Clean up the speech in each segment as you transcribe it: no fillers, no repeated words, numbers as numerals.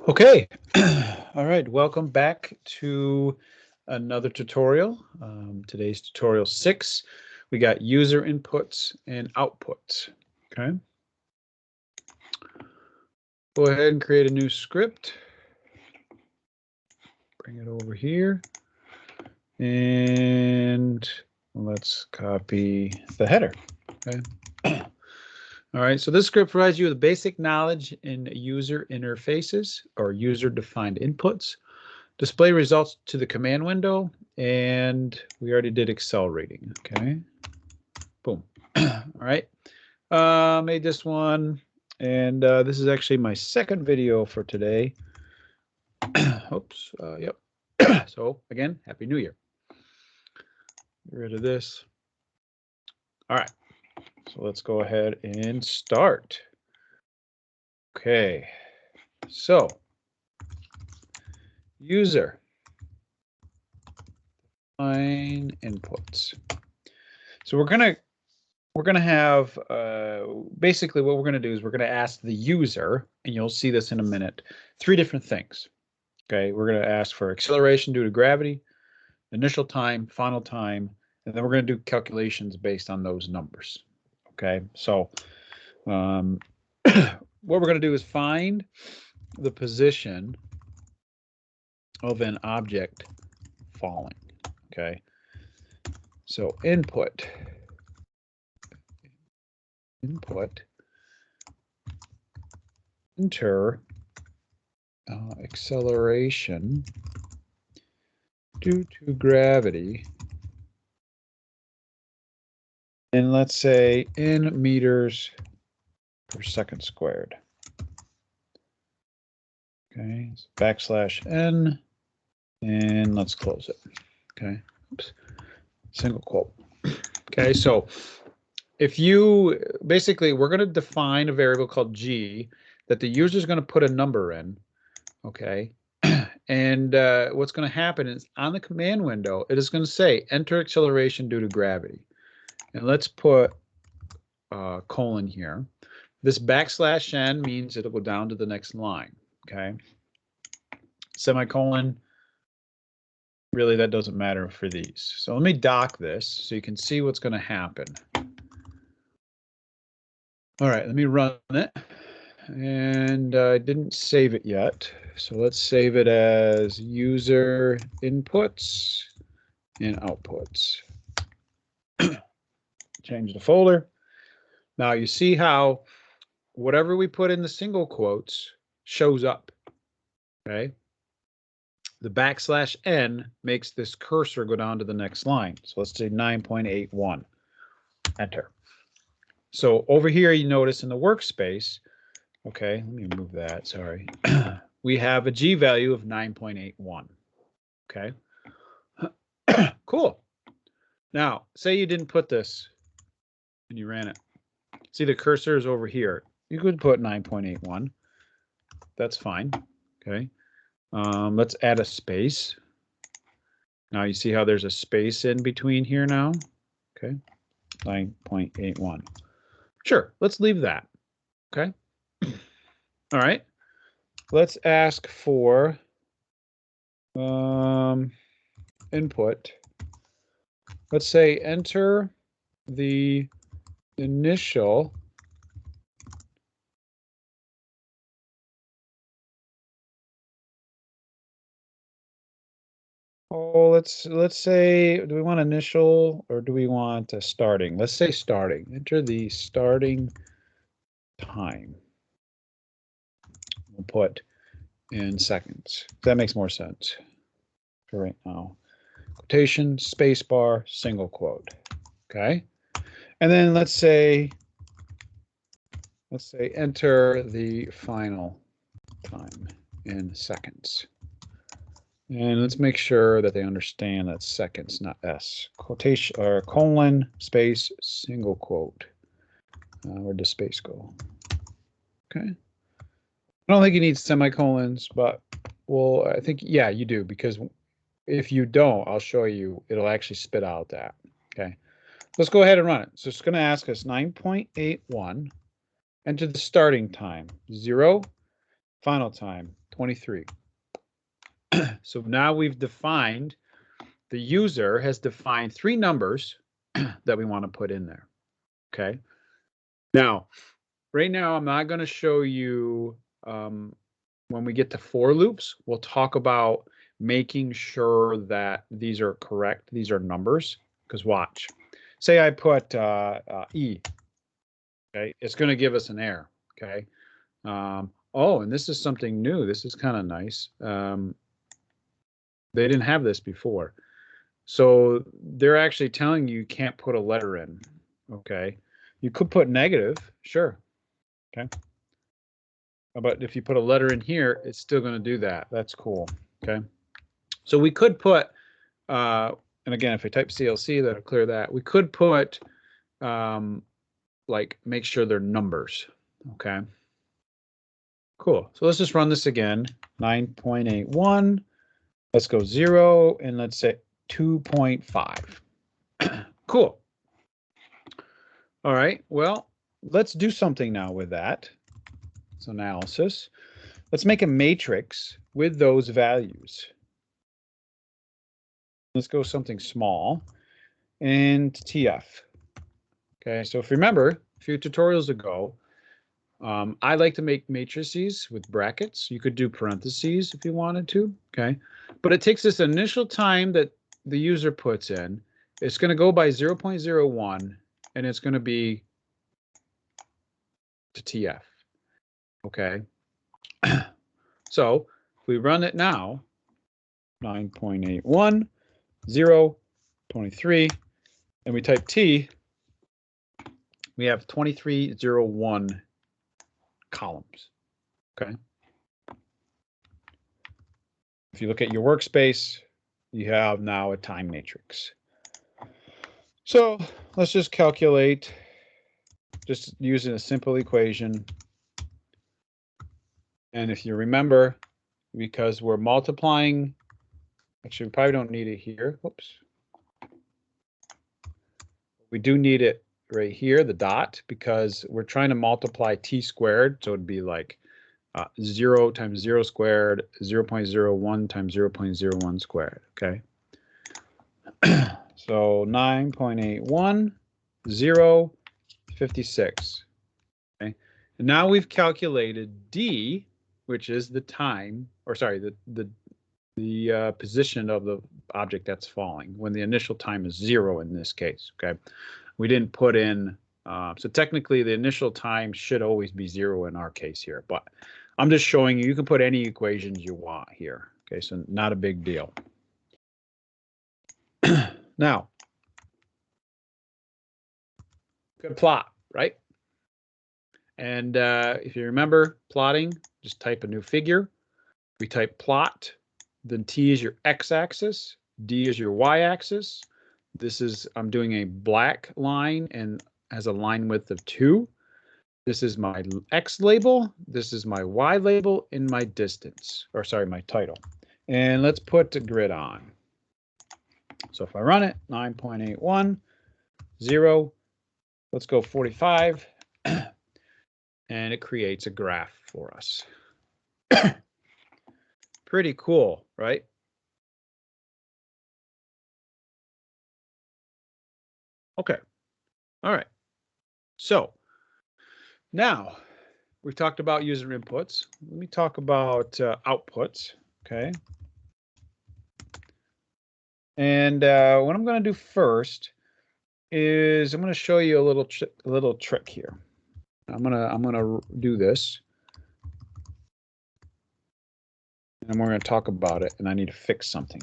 Okay, all right, welcome back to another tutorial. Today's tutorial 6. We got user inputs and outputs, okay? Go ahead and create a new script. Bring it over here. And let's copy the header, okay? All right, so this script provides you with basic knowledge in user interfaces or user-defined inputs, display results to the command window, and we already did Excel reading, okay? Boom. All right, made this one, and this is actually my second video for today. Oops, yep. So again, Happy New Year. Get rid of this. All right, so let's go ahead and start. Okay, so user define inputs. So we're gonna have basically what we're gonna do is we're gonna ask the user, and you'll see this in a minute, 3 different things. Okay, we're gonna ask for acceleration due to gravity, initial time, final time, and then we're gonna do calculations based on those numbers. Okay, so what we're gonna do is find the position of an object falling. Okay, so input enter acceleration due to gravity, and let's say in meters per second squared. Okay, so \n, and let's close it. Okay, oops, single quote. Okay, so if you basically, we're going to define a variable called g that the user is going to put a number in. Okay, and what's going to happen is on the command window, it is going to say enter acceleration due to gravity. And let's put colon here. This \n means it'll go down to the next line. Okay, semicolon, really that doesn't matter for these. So let me dock this so you can see what's going to happen. All right, let me run it. And I didn't save it yet. So let's save it as user inputs and outputs. Change the folder. Now you see how whatever we put in the single quotes shows up. Okay. The \n makes this cursor go down to the next line. So let's say 9.81. Enter. So over here, you notice in the workspace, okay, let me move that, sorry. We have a G value of 9.81. Okay. Cool. Now, say you didn't put this and you ran it. See, the cursor is over here. You could put 9.81. That's fine. Okay. Let's add a space. Now you see how there's a space in between here now. Okay. 9.81. Sure. Let's leave that. Okay. All right. Let's ask for input. Let's say enter the initial let's say, do we want initial or do we want starting? Let's say starting. Enter the starting time. We'll put in seconds. That makes more sense for right now. Quotation, space bar, single quote. Okay. And then let's say enter the final time in seconds. And let's make sure that they understand that seconds, not S. Quotation or colon, space, single quote. Where'd the space go? Okay. I don't think you need semicolons, but well, I think, yeah, you do, because if you don't, I'll show you, it'll actually spit out that. Okay. Let's go ahead and run it. So it's going to ask us 9.81 enter the starting time, 0, final time, 23. So now we've defined, the user has defined 3 numbers that we want to put in there, okay? Now, right now, I'm not going to show you, when we get to for loops, we'll talk about making sure that these are correct. These are numbers, because watch. Say I put E, okay? It's going to give us an error, okay? Oh, and this is something new. This is kind of nice. They didn't have this before. So they're actually telling you can't put a letter in, okay? You could put negative, sure, okay? But if you put a letter in here, it's still going to do that. That's cool, okay? So we could put, and again, if I type CLC, that'll clear that. We could put, like, make sure they're numbers, okay? Cool. So let's just run this again, 9.81. Let's go 0, and let's say 2.5. Cool. All right, well, let's do something now with that. It's analysis. Let's make a matrix with those values. Let's go something small and TF. Okay, so if you remember a few tutorials ago, I like to make matrices with brackets. You could do parentheses if you wanted to, okay? But it takes this initial time that the user puts in. It's going to go by 0.01, and it's going to be to TF, okay? So if we run it now, 9.81, 0, 23, and we type T, we have 2301 columns, okay? If you look at your workspace, you have now a time matrix. So let's just calculate, just using a simple equation. And if you remember, because we're multiplying, actually we probably don't need it here. Whoops. We do need it right here, the dot, because we're trying to multiply t squared. So it'd be like 0 times 0 squared, 0.01 times 0.01 squared, okay? So 9.81, 0, 56, okay? And now we've calculated D, which is the time, or sorry, the position of the object that's falling, when the initial time is 0 in this case, okay? We didn't put in, so technically the initial time should always be 0 in our case here, but I'm just showing you, you can put any equations you want here, okay? So not a big deal. Now, good plot, right? And if you remember plotting, just type a new figure. We type plot, then T is your x-axis, D is your y-axis. This is, I'm doing a black line and has a line width of 2. This is my X label, this is my Y label, and my distance, or sorry, my title. And let's put the grid on. So if I run it, 9.81, 0, let's go 45, and it creates a graph for us. Pretty cool, right? Okay, all right. So now we've talked about user inputs. Let me talk about outputs, okay? And what I'm going to do first is I'm going to show you a little trick here. I'm gonna do this, and we're going to talk about it. And I need to fix something.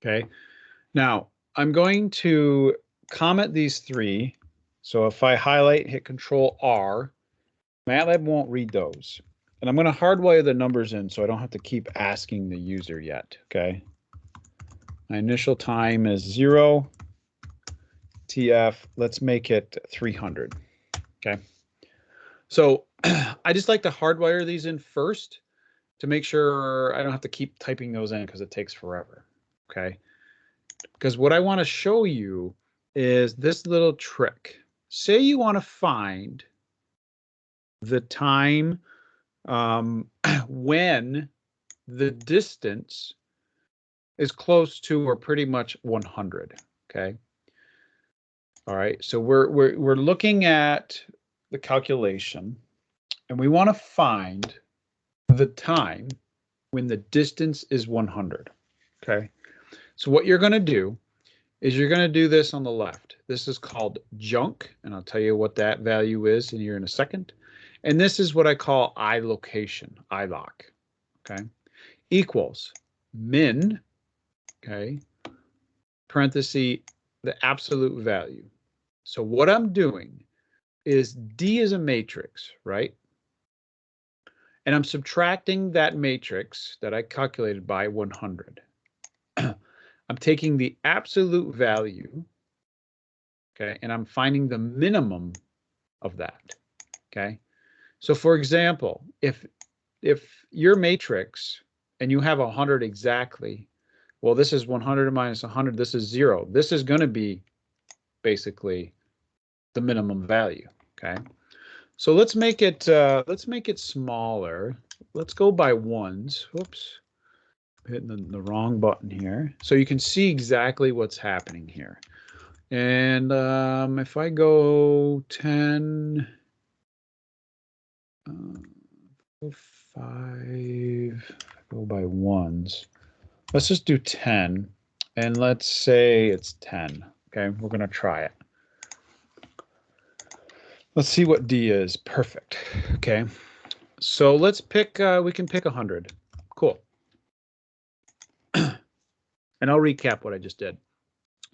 Okay. Now I'm going to comment these 3. So if I highlight, hit Control R, Matlab won't read those. And I'm going to hardwire the numbers in so I don't have to keep asking the user yet, okay? My initial time is 0. TF, let's make it 300, okay? So I just like to hardwire these in first to make sure I don't have to keep typing those in because it takes forever, okay? because what I want to show you is this little trick. Say you want to find the time when the distance is close to or pretty much 100. Okay. All right. So we're looking at the calculation, and we want to find the time when the distance is 100. Okay. So what you're going to do is you're going to do this on the left. This is called junk, and I'll tell you what that value is in here in a second. And this is what I call I location, I lock. Okay. Equals min, okay, parenthesis, the absolute value. So what I'm doing is D is a matrix, right? And I'm subtracting that matrix that I calculated by 100. I'm taking the absolute value, okay, and I'm finding the minimum of that, okay? So for example, if your matrix and you have 100 exactly, well, this is 100 minus 100, this is 0. This is going to be basically the minimum value, okay? So let's make it smaller. Let's go by ones. Whoops. Hitting the wrong button here. So you can see exactly what's happening here. And if I go 10, 5, go by ones. Let's just do 10. And let's say it's 10. Okay, we're going to try it. Let's see what D is. Perfect. Okay. So let's pick, we can pick 100. Cool. And I'll recap what I just did.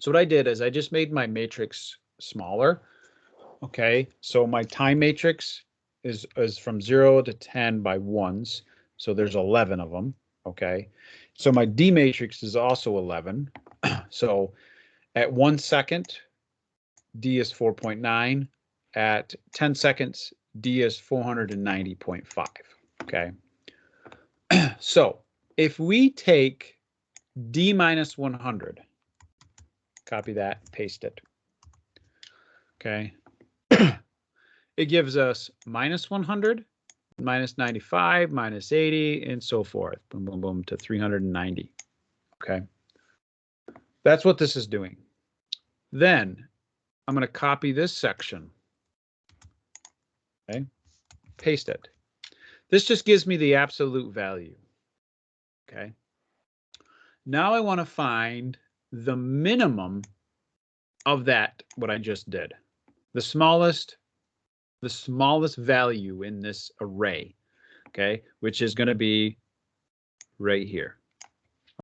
So what I did is I just made my matrix smaller. Okay. So my time matrix is from 0 to 10 by ones. So there's 11 of them. Okay. So my D matrix is also 11. So at 1 second, D is 4.9. At 10 seconds, D is 490.5. Okay. So if we take D minus 100, copy that, paste it. Okay. It gives us minus 100, minus 95, minus 80, and so forth. Boom, boom, boom, to 390. Okay. That's what this is doing. Then I'm going to copy this section. Okay. Paste it. This just gives me the absolute value. Okay. Now I want to find the minimum of that, what I just did. The smallest value in this array, okay, which is going to be right here.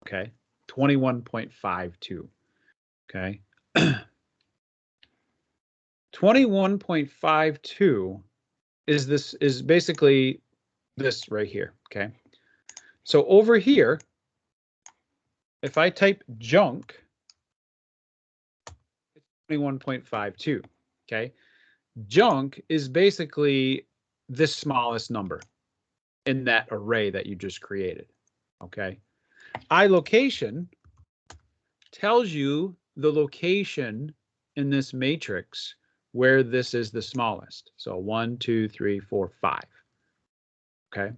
Okay. 21.52. Okay. 21.52 is basically this right here. Okay. So over here, if I type junk, it's 21.52. Okay. Junk is basically the smallest number in that array that you just created. Okay. iLocation tells you the location in this matrix where this is the smallest. So 1, 2, 3, 4, 5. Okay.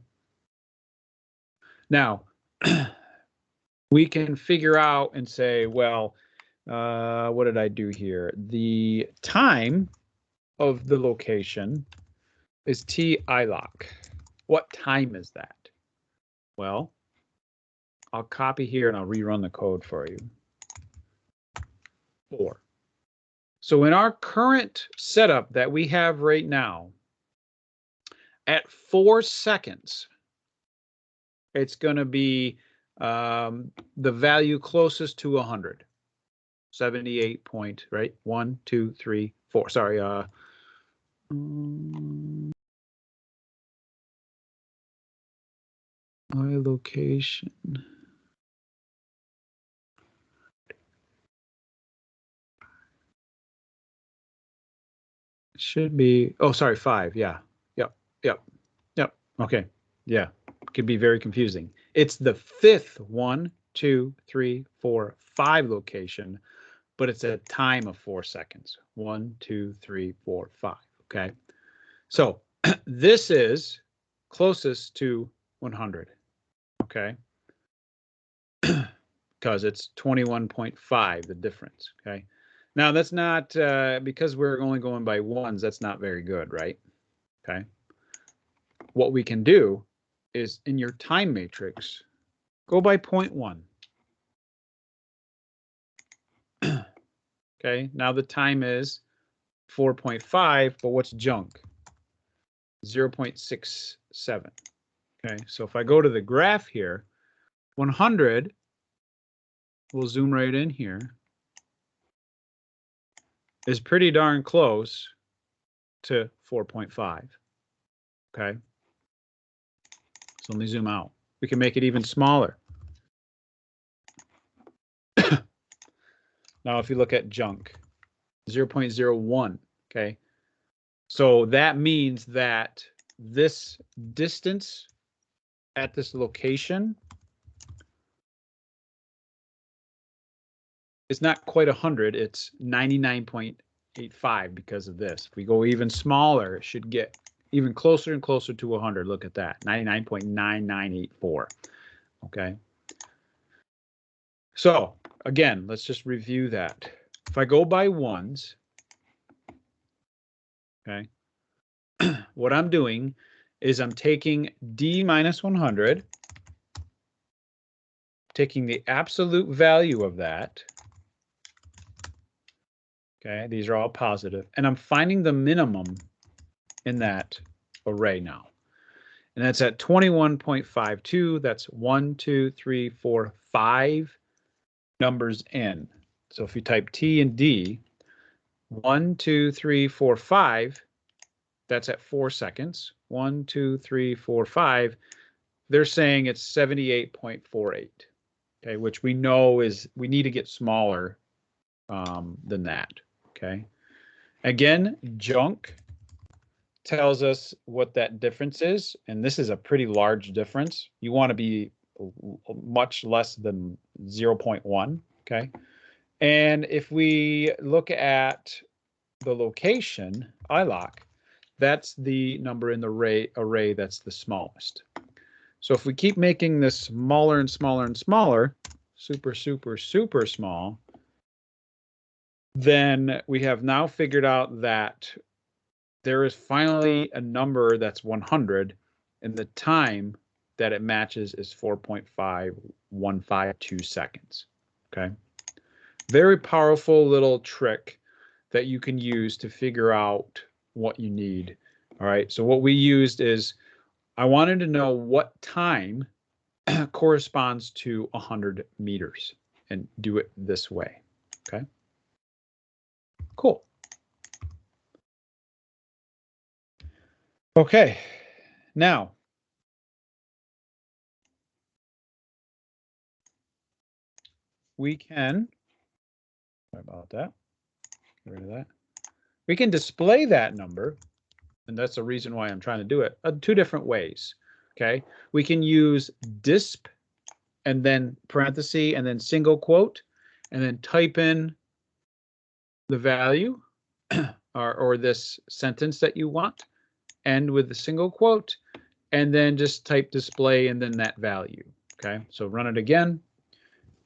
Now, we can figure out and say, well, what did I do here? The time of the location is TILOC. What time is that? Well, I'll copy here and I'll rerun the code for you. 4. So in our current setup that we have right now, at 4 seconds, it's going to be the value closest to 100. 78 point, right? 1, 2, 3, 4. Sorry. My location. Should be, oh, sorry, 5. Yeah. Yep. Okay. Yeah. Could be very confusing. It's the 5th one 2, 3, 4, 5 location, but it's a time of 4 seconds. 1, 2, 3, 4, 5. Okay. So this is closest to 100. Okay. Because it's 21.5, the difference. Okay. Now that's not, because we're only going by ones, that's not very good, right? Okay. What we can do is in your time matrix, go by 0.1. Okay, now the time is 4.5, but what's junk? 0.67. Okay, so if I go to the graph here, 100, we'll zoom right in here, is pretty darn close to 4.5. Okay, so let me zoom out. We can make it even smaller. Now, if you look at junk, 0.01, okay? So that means that this distance at this location is not quite 100, it's 99.85 because of this. If we go even smaller, it should get even closer and closer to 100. Look at that, 99.9984, okay? So again, let's just review that. If I go by ones, okay, what I'm doing is I'm taking D minus 100, taking the absolute value of that, okay, these are all positive, and I'm finding the minimum in that array now. And that's at 21.52. That's 1, 2, 3, 4, 5 numbers in. So if you type T and D, 1, 2, 3, 4, 5, that's at 4 seconds. 1, 2, 3, 4, 5. They're saying it's 78.48. Okay, which we know is we need to get smaller than that. Okay. Again, junk tells us what that difference is, and this is a pretty large difference. You want to be much less than 0.1. Okay. And if we look at the location, ILOC, that's the number in the array that's the smallest. So if we keep making this smaller and smaller and smaller, super, super, super small, then we have now figured out that there is finally a number that's 100, and the time that it matches is 4.5152 seconds. Okay. Very powerful little trick that you can use to figure out what you need. All right. So what we used is I wanted to know what time corresponds to 100 meters and do it this way. Okay. Cool. Okay. Now, we can, sorry about that, get rid of that. We can display that number, and that's the reason why I'm trying to do it, two different ways. Okay. We can use disp and then parenthesis and then single quote, and then type in the value or this sentence that you want, end with the single quote, and then just type display and then that value. Okay, so run it again,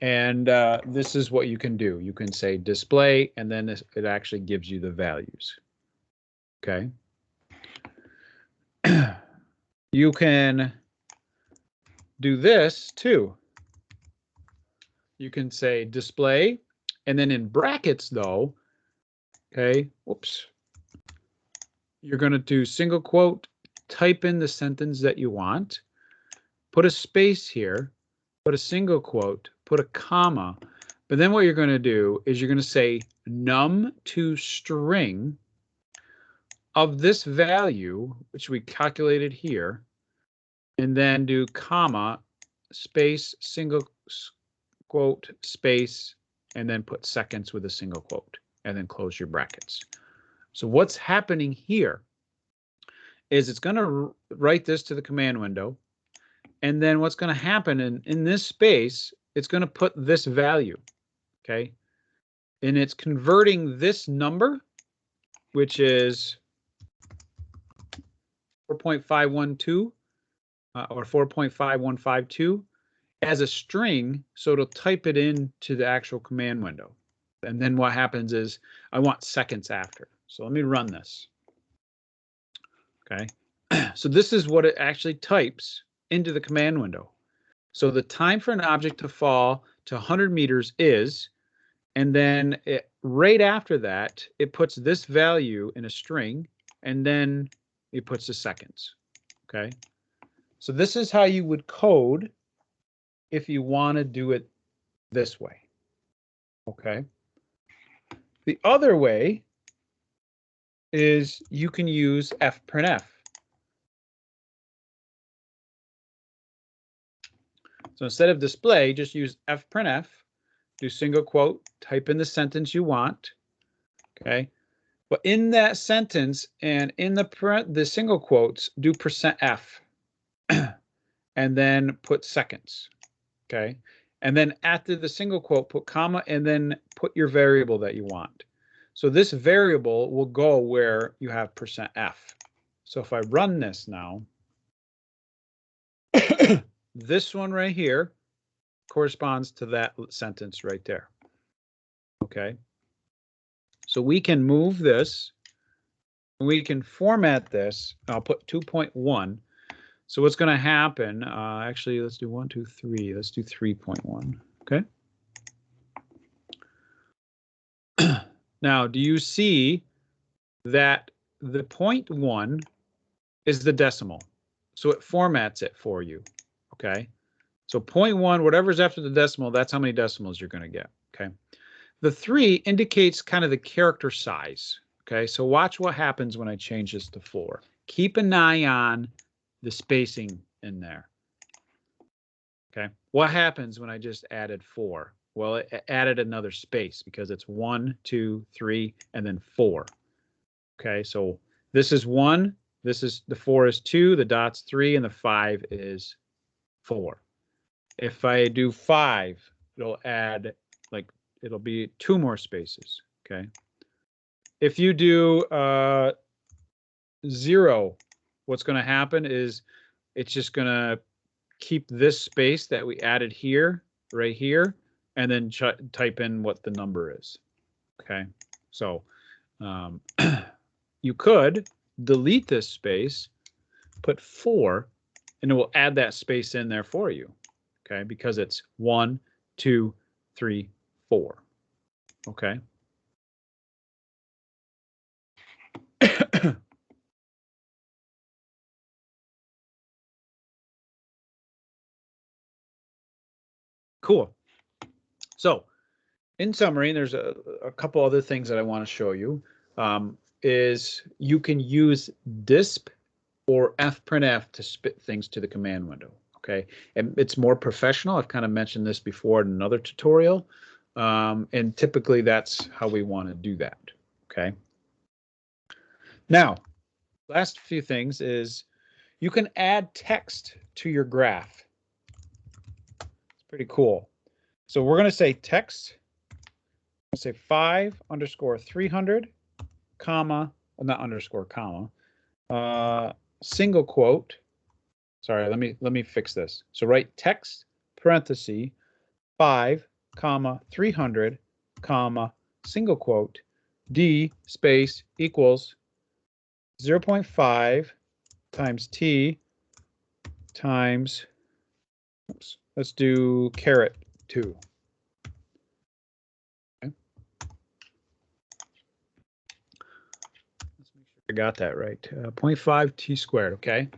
and this is what you can do. You can say display, and then it actually gives you the values. Okay. You can do this too. You can say display, and then in brackets though, okay, whoops, you're going to do single quote, type in the sentence that you want, put a space here, put a single quote, put a comma, but then what you're going to do is you're going to say num2 string of this value, which we calculated here, and then do comma, space, single quote, space, and then put seconds with a single quote, and then close your brackets. So what's happening here is it's going to write this to the command window, and then what's going to happen in this space it's going to put this value, okay? And it's converting this number, which is 4.512 or 4.5152 as a string, so it'll type it into the actual command window. And then what happens is I want seconds after. So let me run this. Okay, so this is what it actually types into the command window. So the time for an object to fall to 100 meters is, and then right after that, it puts this value in a string, and then it puts the seconds. Okay, so this is how you would code if you want to do it this way. Okay. The other way is you can use fprintf. So instead of display, just use fprintf, do single quote, type in the sentence you want. Okay. But in that sentence and in the single quotes, do %f and then put seconds. Okay. And then after the single quote, put comma and then put your variable that you want. So this variable will go where you have %f. So if I run this now, this one right here corresponds to that sentence right there. Okay. So we can move this, we can format this. I'll put 2.1. So what's going to happen? Actually, let's do 1, 2, 3. Let's do 3.1. Okay. Now, do you see that the 0.1 is the decimal? So it formats it for you. Okay. So 0.1, whatever's after the decimal, that's how many decimals you're going to get. Okay. The 3 indicates kind of the character size. Okay. So watch what happens when I change this to 4. Keep an eye on the spacing in there. Okay. What happens when I just added 4? Well, it added another space because it's 1, 2, 3, and then 4. Okay. So this is 1. This is the 4 is 2. The dot's 3, and the 5 is 4. If I do 5, it'll add like it'll be 2 more spaces. Okay. If you do 0, what's going to happen is it's just going to keep this space that we added here, right here, and then type in what the number is. Okay. So you could delete this space, put 4, and it will add that space in there for you. Okay, because it's 1, 2, 3, 4. Okay. Cool. So in summary, there's a couple other things that I want to show you. Is you can use disp or fprintf to spit things to the command window. Okay, and it's more professional. I've kind of mentioned this before in another tutorial, and typically that's how we want to do that. Okay. Now, last few things is you can add text to your graph. It's pretty cool. So we're going to say text. Let's say 5_300, comma, well, not underscore, comma, single quote. Sorry, let me fix this. So write text parenthesis 5,300, comma, single quote, d space equals 0.5 times t times, oops, let's do caret 2. Okay. Let's make sure I got that right. 0.5 t squared, okay?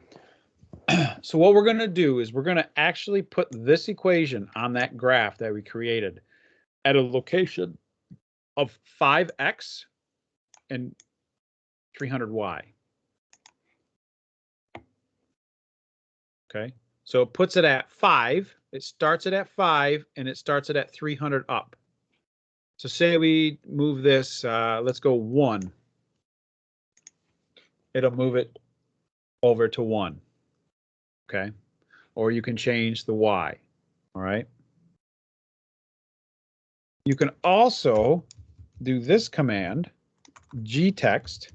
So what we're going to do is we're going to actually put this equation on that graph that we created at a location of 5x and 300y. Okay, so it puts it at 5. It starts it at 5, and it starts it at 300 up. So say we move this, let's go 1. It'll move it over to 1. Okay, or you can change the y. All right. You can also do this command, gtext,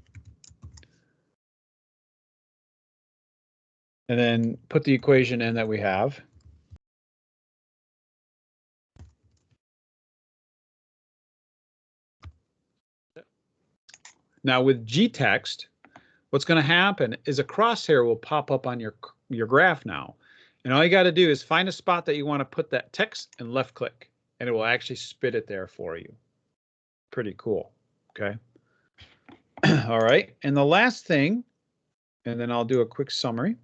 and then put the equation in that we have. Now with gtext, what's going to happen is a crosshair will pop up on your graph now. And all you got to do is find a spot that you want to put that text and left click, and it will actually spit it there for you. Pretty cool. Okay. All right. And the last thing, and then I'll do a quick summary,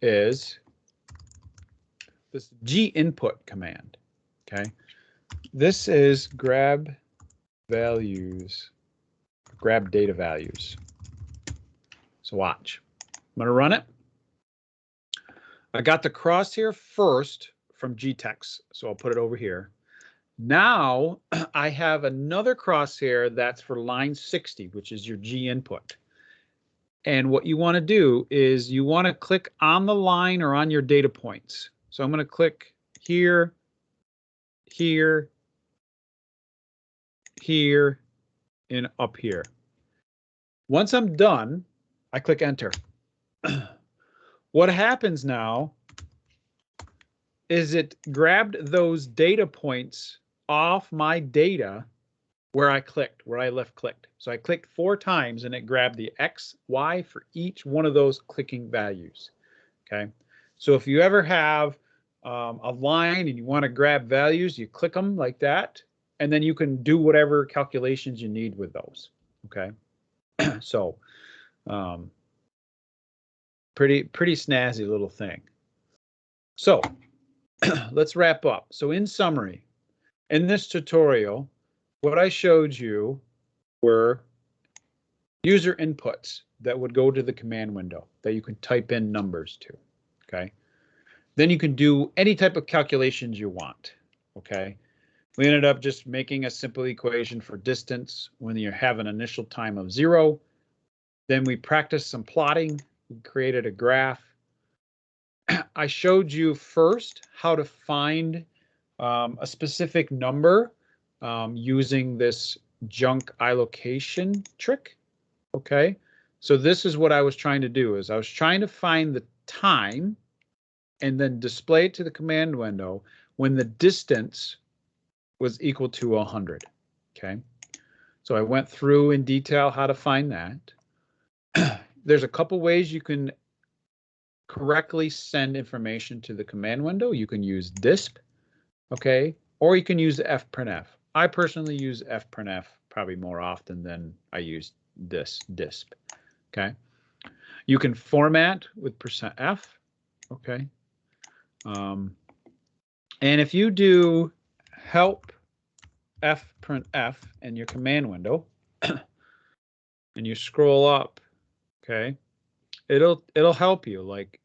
is this G input command. Okay. This is grab values, grab data values. So watch. I'm going to run it. I got the crosshair first from gtext, so I'll put it over here. Now I have another crosshair that's for line 60, which is your G input. And what you want to do is you want to click on the line or on your data points. So I'm going to click here, here, here, and up here. Once I'm done, I click enter. What happens now is it grabbed those data points off my data where I clicked, where I left clicked. So I clicked 4 times and it grabbed the X, Y for each one of those clicking values. Okay. So if you ever have a line and you want to grab values, you click them like that, and then you can do whatever calculations you need with those. Okay. So pretty snazzy little thing. So let's wrap up. So in summary, in this tutorial, what I showed you were user inputs that would go to the command window that you can type in numbers to. Okay. Then you can do any type of calculations you want. Okay. We ended up just making a simple equation for distance when you have an initial time of 0. Then we practiced some plotting. We created a graph. I showed you first how to find a specific number using this junk iLocation trick. Okay, so this is what I was trying to do, is I was trying to find the time and then display it to the command window when the distance was equal to 100. Okay, so I went through in detail how to find that. There's a couple ways you can correctly send information to the command window. You can use disp, okay, or you can use fprintf. I personally use fprintf probably more often than I use this disp. Okay, you can format with %f. Okay, and if you do help fprintf in your command window and you scroll up, okay, it'll help you. Like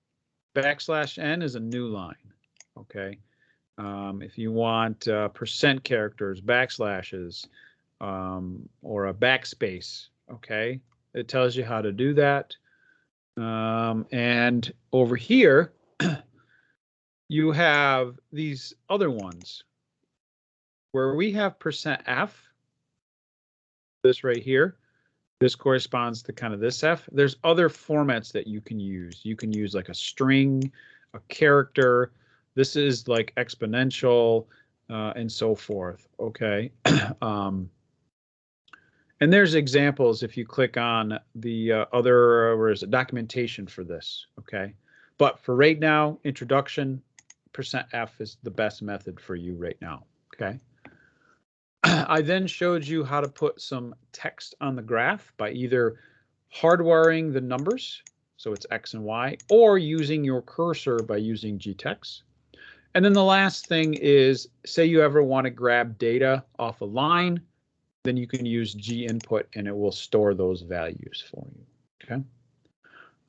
\n is a new line. Okay, if you want % characters, backslashes, or a backspace, okay, it tells you how to do that. And over here, you have these other ones where we have %f, this right here. This corresponds to kind of this F. There's other formats that you can use. You can use like a string, a character. This is like exponential and so forth. Okay. And there's examples if you click on the other, where is it, documentation for this. Okay. But for right now, introduction, %f is the best method for you right now. Okay. I then showed you how to put some text on the graph by either hardwiring the numbers, so it's X and Y, or using your cursor by using gtext. And then the last thing is, say you ever want to grab data off a line, then you can use G input and it will store those values for you. Okay.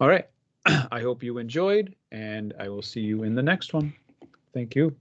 All right. I hope you enjoyed, and I will see you in the next one. Thank you.